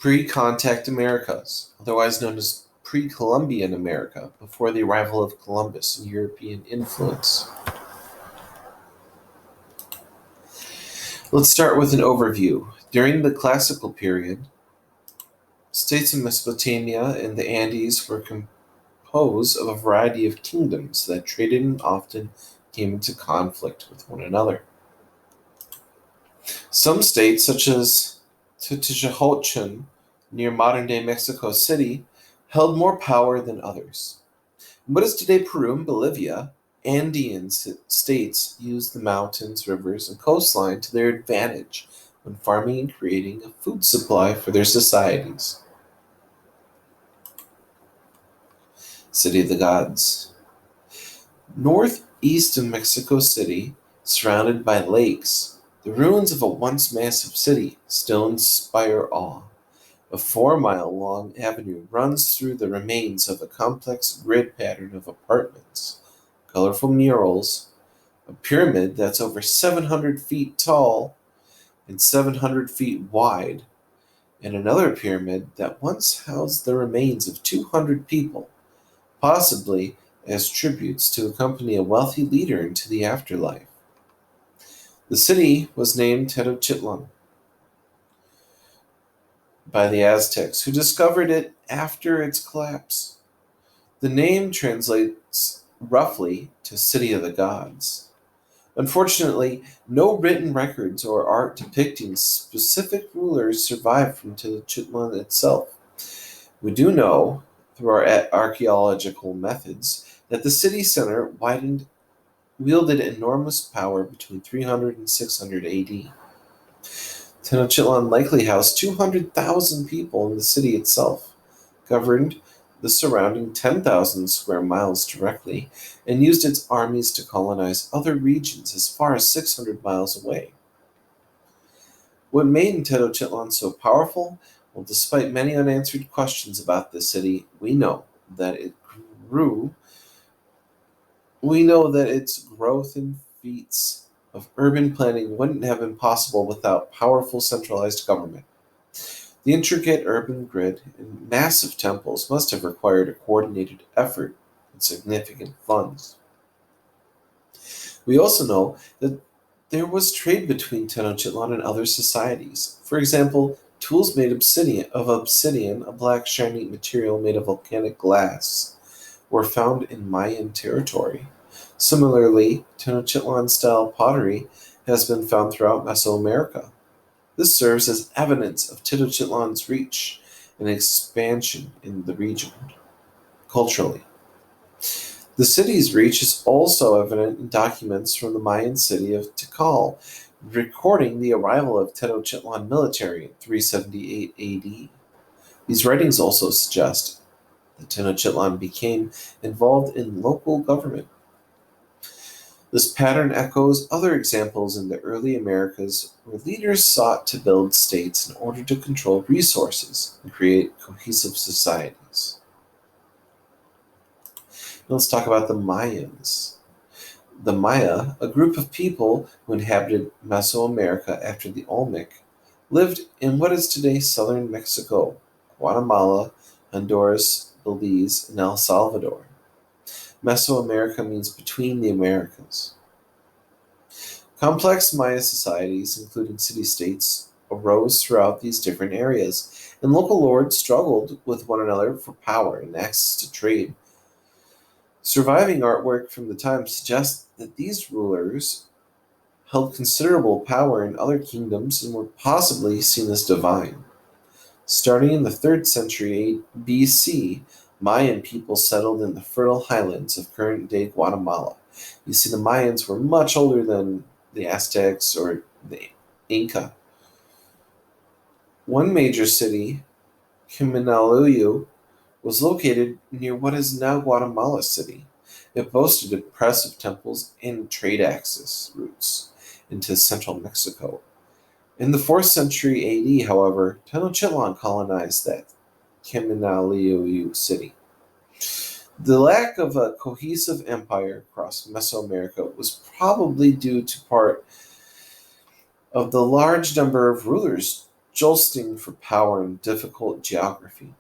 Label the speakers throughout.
Speaker 1: Pre-contact Americas, otherwise known as pre-Columbian America, before the arrival of Columbus and European influence. Let's start with an overview. During the Classical period, states in Mesopotamia and the Andes were composed of a variety of kingdoms that traded and often came into conflict with one another. Some states, such as Tenochtitlan near modern-day Mexico City, held more power than others. In what is today Peru and Bolivia, Andean states used the mountains, rivers, and coastline to their advantage when farming and creating a food supply for their societies. City of the Gods. Northeast of Mexico City, surrounded by lakes, the ruins of a once massive city still inspire awe. A 4-mile-long avenue runs through the remains of a complex grid pattern of apartments, colorful murals, a pyramid that's over 700 feet tall and 700 feet wide, and another pyramid that once housed the remains of 200 people, possibly as tributes to accompany a wealthy leader into the afterlife. The city was named Tenochtitlan by the Aztecs, who discovered it after its collapse. The name translates roughly to City of the Gods. Unfortunately, no written records or art depicting specific rulers survive from Tenochtitlan itself. We do know, through our archaeological methods, that the city center wielded enormous power between 300 and 600 AD. Tenochtitlan likely housed 200,000 people in the city itself, governed the surrounding 10,000 square miles directly, and used its armies to colonize other regions as far as 600 miles away. What made Tenochtitlan so powerful? Well, despite many unanswered questions about the city, we know that its growth and feats of urban planning wouldn't have been possible without powerful centralized government. The intricate urban grid and massive temples must have required a coordinated effort and significant funds. We also know that there was trade between Tenochtitlan and other societies. For example, tools made of obsidian, a black shiny material made of volcanic glass, were found in Mayan territory. Similarly, Tenochtitlan-style pottery has been found throughout Mesoamerica. This serves as evidence of Tenochtitlan's reach and expansion in the region. Culturally, the city's reach is also evident in documents from the Mayan city of Tikal, recording the arrival of Tenochtitlan military in 378 AD. These writings also suggest that Tenochtitlan became involved in local government. This pattern echoes other examples in the early Americas where leaders sought to build states in order to control resources and create cohesive societies. Now let's talk about the Mayans. The Maya, a group of people who inhabited Mesoamerica after the Olmec, lived in what is today southern Mexico, Guatemala, Honduras, Belize, and El Salvador. Mesoamerica means between the Americas. Complex Maya societies, including city-states, arose throughout these different areas, and local lords struggled with one another for power and access to trade. Surviving artwork from the time suggests that these rulers held considerable power in other kingdoms and were possibly seen as divine. Starting in the 3rd century BC, Mayan people settled in the fertile highlands of current-day Guatemala. You see, the Mayans were much older than the Aztecs or the Inca. One major city, Quiminaluyu, was located near what is now Guatemala City. It boasted impressive temples and trade access routes into central Mexico. In the 4th century AD, however, Tenochtitlan colonized that Quiminaluyu city. The lack of a cohesive empire across Mesoamerica was probably due to part of the large number of rulers jostling for power and difficult geography.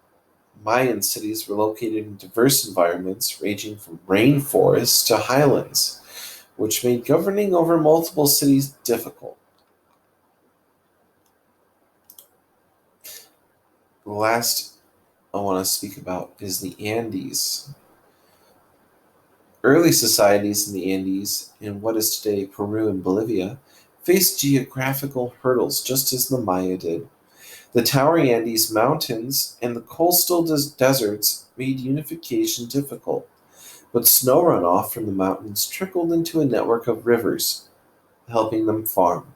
Speaker 1: Mayan cities were located in diverse environments ranging from rainforests to highlands, which made governing over multiple cities difficult. The last I want to speak about is the Andes. Early societies in the Andes, in what is today Peru and Bolivia, faced geographical hurdles just as the Maya did. The towering Andes Mountains and the coastal deserts made unification difficult, but snow runoff from the mountains trickled into a network of rivers, helping them farm.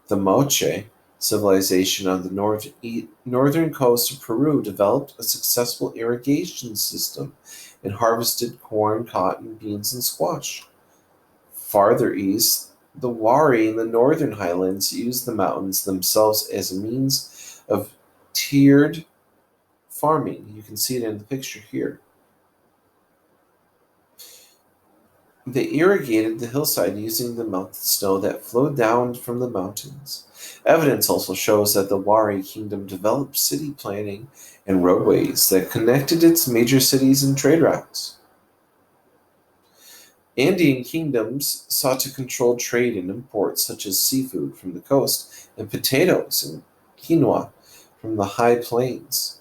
Speaker 1: The Moche civilization on the northern coast of Peru developed a successful irrigation system and harvested corn, cotton, beans, and squash. Farther east, the Wari in the northern highlands used the mountains themselves as a means of tiered farming. You can see it in the picture here. They irrigated the hillside using the melted snow that flowed down from the mountains. Evidence also shows that the Wari kingdom developed city planning and roadways that connected its major cities and trade routes. Andean kingdoms sought to control trade and imports such as seafood from the coast and potatoes and quinoa from the high plains.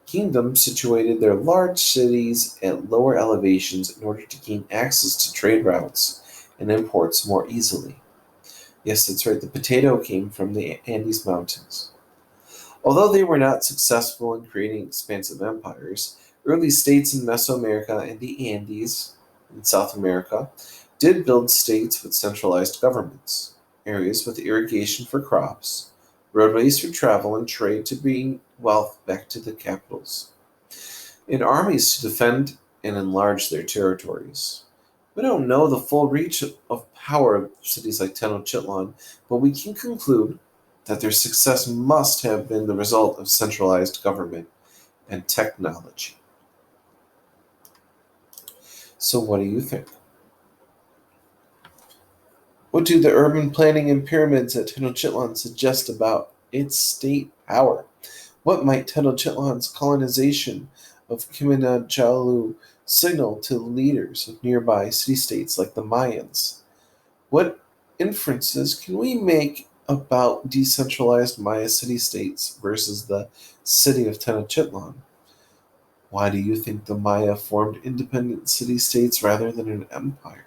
Speaker 1: Kingdoms situated their large cities at lower elevations in order to gain access to trade routes and imports more easily. Yes, that's right, the potato came from the Andes Mountains. Although they were not successful in creating expansive empires, early states in Mesoamerica and the Andes in South America did build states with centralized governments, areas with irrigation for crops, roadways for travel and trade to bring wealth back to the capitals, and armies to defend and enlarge their territories. We don't know the full reach of power of cities like Tenochtitlan, but we can conclude that their success must have been the result of centralized government and technology. So, what do you think? What do the urban planning and pyramids at Tenochtitlan suggest about its state power? What might Tenochtitlan's colonization of Kilimanjaro signal to leaders of nearby city states like the Mayans? What inferences can we make about decentralized Maya city states versus the city of Tenochtitlan? Why do you think the Maya formed independent city states rather than an empire?